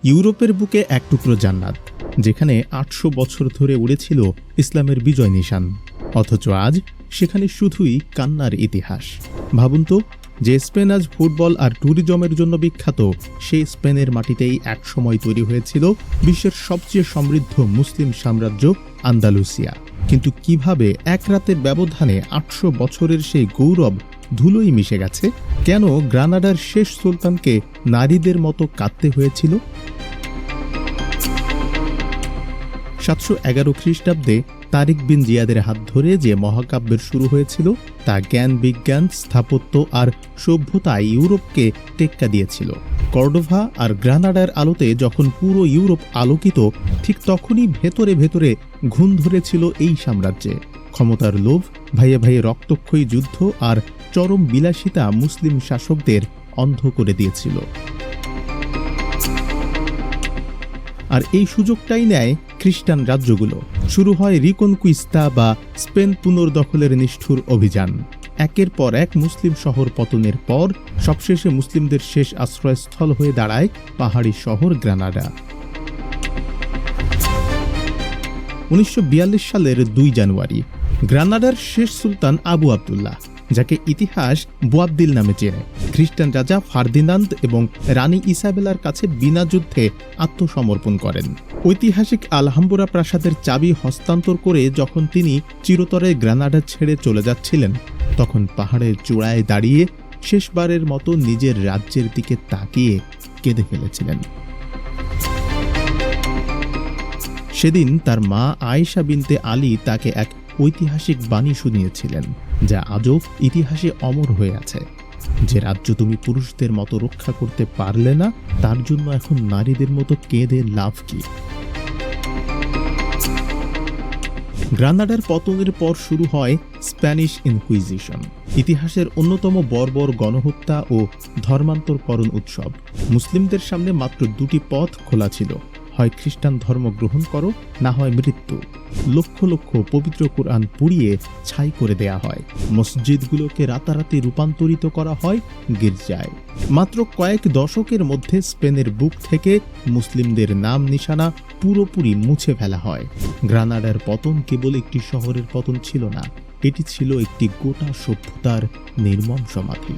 ইউরোপের বুকে এক টুকরো জান্নাত, যেখানে ৮০০ বছর ধরে উড়েছিল ইসলামের বিজয় নিশান, অথচ আজ সেখানে শুধুই কান্নার ইতিহাস। ভাবুন তো, যে স্পেন আজ ফুটবল আর ট্যুরিজমের জন্য বিখ্যাত, সেই স্পেনের মাটিতেই একসময় তৈরি হয়েছিল বিশ্বের সবচেয়ে সমৃদ্ধ মুসলিম সাম্রাজ্য আন্দালুসিয়া। কিন্তু কিভাবে এক রাতের ব্যবধানে ৮০০ বছরের সেই গৌরব ধুলোই মিশে গেছে? কেন গ্রানাডার শেষ সুলতানকে নারীদের মতো কাঁদতে হয়েছিল? ৭১১ খ্রিস্টাব্দে তারিক বিন জিয়াদের হাত ধরে যে মহাকাব্যের শুরু হয়েছিল, তা জ্ঞান, বিজ্ঞান, স্থাপত্য আর সভ্যতায় ইউরোপকে টেক্কা দিয়েছিল। কর্ডোভা আর গ্রানাডার আলোতে যখন পুরো ইউরোপ আলোকিত, ঠিক তখনই ভেতরে ভেতরে ঘুণ ধরেছিল এই সাম্রাজ্যে। ক্ষমতার লোভ, ভাইয়ে ভাইয়ে রক্তক্ষয়ী যুদ্ধ আর চরম বিলাসিতা মুসলিম শাসকদের অন্ধ করে দিয়েছিল। আর এই সুযোগটাই নেয় খ্রিস্টান রাজ্যগুলো। শুরু হয় রিকনকুইস্তা বা স্পেন পুনর্দখলের নিষ্ঠুর অভিযান। একের পর এক মুসলিম শহর পতনের পর সবশেষে মুসলিমদের শেষ আশ্রয়স্থল হয়ে দাঁড়ায় পাহাড়ি শহর গ্রানাডা। ১৯৪২ সালের ২ জানুয়ারি গ্রানাডার শেষ সুলতান আবু আবদুল্লাহ, যাকে ইতিহাস বোয়াবদিল নামে চেনে, খ্রিস্টান রাজা ফার্দিনান্দ এবং রানী ইসাবেলার কাছে বিনা যুদ্ধে আত্মসমর্পণ করেন। ঐতিহাসিক আলহাম্বরা প্রাসাদের চাবি হস্তান্তর করে যখন তিনি চিরতরে গ্রানাডা ছেড়ে চলে যাচ্ছিলেন, তখন পাহাড়ের চূড়ায় দাঁড়িয়ে শেষবারের মতো নিজের রাজ্যের দিকে তাকিয়ে কেঁদে ফেলেছিলেন। সেদিন তার মা আয়েশা বিনতে আলী তাকে এক ঐতিহাসিক বাণী শুনিয়েছিলেন, যা আজও ইতিহাসে অমর হয়ে আছে। যে রাজ্য তুমি পুরুষদের মতো রক্ষা করতে পারলে না, তার জন্য এখন নারীদের মতো কেঁদে লাভ কি? গ্রানাডার পতনের পর শুরু হয় স্প্যানিশ ইনকুইজিশন, ইতিহাসের অন্যতম বর্বর গণহত্যা ও ধর্মান্তরকরণ উৎসব। মুসলিমদের সামনে মাত্র দুটি পথ খোলা ছিল, হয় খ্রিস্টান ধর্ম গ্রহণ করো, না হয় মৃত্যু। লক্ষ লক্ষ পবিত্র কোরআন পুড়িয়ে ছাই করে দেয়া হয়, মসজিদগুলোকে রাতারাতি রূপান্তরিত করা হয় গির্জায়। মাত্র কয়েক দশকের মধ্যে স্পেনের বুক থেকে মুসলিমদের নাম নিশানা পুরোপুরি মুছে ফেলা হয়। গ্রানাডার পতন কেবল একটি শহরের পতন ছিল না, এটি ছিল একটি গোটা সভ্যতার নির্মম সমাধি।